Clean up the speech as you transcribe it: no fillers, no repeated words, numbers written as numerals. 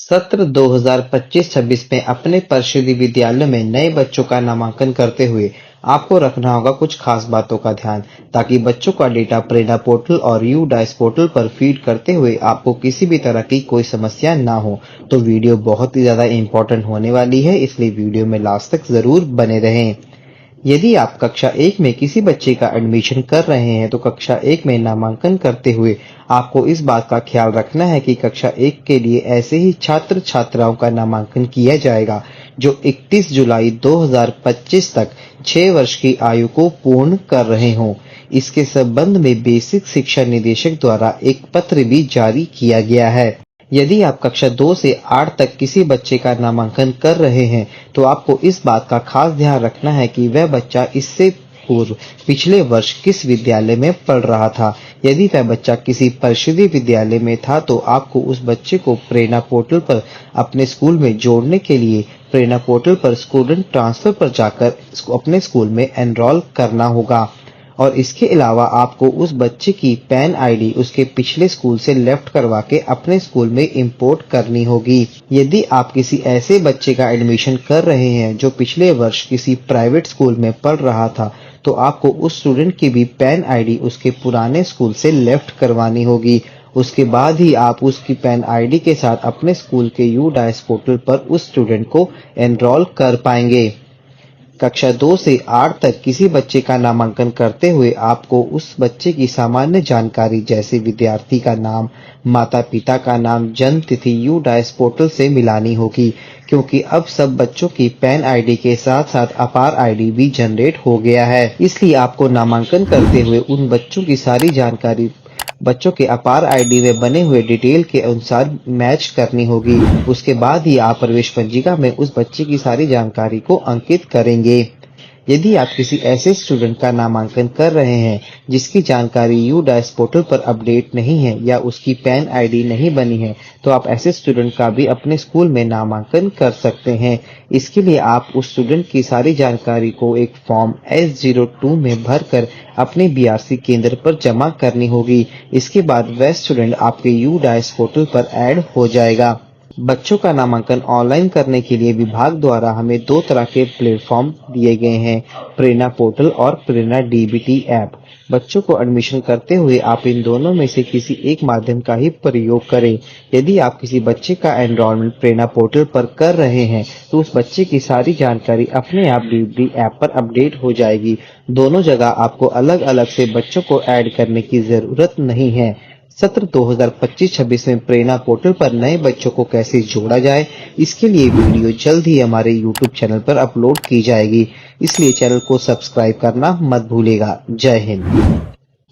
सत्र 2025-26 में अपने परिषदीय विद्यालय में नए बच्चों का नामांकन करते हुए आपको रखना होगा कुछ खास बातों का ध्यान, ताकि बच्चों का डेटा प्रेरणा पोर्टल और यू डाइस पोर्टल पर फीड करते हुए आपको किसी भी तरह की कोई समस्या ना हो। तो वीडियो बहुत ही ज्यादा इम्पोर्टेंट होने वाली है, इसलिए वीडियो में लास्ट तक जरूर बने रहें। यदि आप कक्षा 1 में किसी बच्चे का एडमिशन कर रहे हैं, तो कक्षा 1 में नामांकन करते हुए आपको इस बात का ख्याल रखना है कि कक्षा 1 के लिए ऐसे ही छात्र-छात्राओं का नामांकन किया जाएगा जो 31 जुलाई 2025 तक 6 वर्ष की आयु को पूर्ण कर रहे हों। इसके संबंध में बेसिक शिक्षा निदेशक द्वारा एक पत्र भी जारी किया गया है। यदि आप कक्षा 2 से 8 तक किसी बच्चे का नामांकन कर रहे हैं, तो आपको इस बात का खास ध्यान रखना है कि वह बच्चा इससे पूर्व पिछले वर्ष किस विद्यालय में पढ़ रहा था। यदि वह बच्चा किसी परिषदीय विद्यालय में था, तो आपको उस बच्चे को प्रेरणा पोर्टल पर अपने स्कूल में जोड़ने के लिए प्रेरणा पोर्टल पर स्टूडेंट ट्रांसफर पर जाकर अपने स्कूल में एनरोल करना होगा। और इसके अलावा आपको उस बच्चे की पैन आईडी उसके पिछले स्कूल से लेफ्ट करवा के अपने स्कूल में इंपोर्ट करनी होगी। यदि आप किसी ऐसे बच्चे का एडमिशन कर रहे हैं जो पिछले वर्ष किसी प्राइवेट स्कूल में पढ़ रहा था, तो आपको उस स्टूडेंट की भी पैन आईडी उसके पुराने स्कूल से लेफ्ट करवानी होगी। उसके बाद ही आप उसकी पैन आईडी के साथ अपने स्कूल के यू डाइस पोर्टल पर उस स्टूडेंट को एनरोल कर पाएंगे। कक्षा 2 से 8 तक किसी बच्चे का नामांकन करते हुए आपको उस बच्चे की सामान्य जानकारी जैसे विद्यार्थी का नाम, माता-पिता का नाम, जन्म तिथि यू डाइस पोर्टल से मिलानी होगी, क्योंकि अब सब बच्चों की पैन आईडी के साथ-साथ अपार आईडी भी जनरेट हो गया है। इसलिए आपको नामांकन करते हुए उन बच्चों की सारी जानकारी बच्चों के अपार आईडी में बने हुए डिटेल के अनुसार मैच करनी होगी। उसके बाद ही आप प्रवेश पंजिका में उस बच्चे की सारी जानकारी को अंकित करेंगे। यदि आप किसी ऐसे स्टूडेंट का नामांकन कर रहे हैं जिसकी जानकारी यू डाइस पोर्टल पर अपडेट नहीं है या उसकी पैन आईडी नहीं बनी है, तो आप ऐसे स्टूडेंट का भी अपने स्कूल में नामांकन कर सकते हैं। इसके लिए आप उस स्टूडेंट की सारी जानकारी को एक फॉर्म S02 में भरकर अपने बीआरसी केंद्र पर जमा करनी होगी। इसके बाद वह स्टूडेंट आपके यू डाइस पोर्टल पर ऐड हो जाएगा। बच्चों का नामांकन ऑनलाइन करने के लिए विभाग द्वारा हमें 2 तरह के प्लेटफॉर्म दिए गए हैं, प्रेरणा पोर्टल और प्रेरणा डीबीटी ऐप। बच्चों को एडमिशन करते हुए आप इन दोनों में से किसी एक माध्यम का ही प्रयोग करें। यदि आप किसी बच्चे का एनरोलमेंट प्रेरणा पोर्टल पर कर रहे हैं, तो उस बच्चे की सारी जानकारी अपने आप डीबीटी ऐप पर अपडेट हो जाएगी। दोनों जगह आपको अलग-अलग से बच्चों को ऐड करने की जरूरत नहीं है। सत्र 2025-26 में प्रेरणा पोर्टल पर नए बच्चों को कैसे जोड़ा जाए, इसके लिए वीडियो जल्द ही हमारे यूट्यूब चैनल पर अपलोड की जाएगी। इसलिए चैनल को सब्सक्राइब करना मत भूलिएगा। जय हिंद।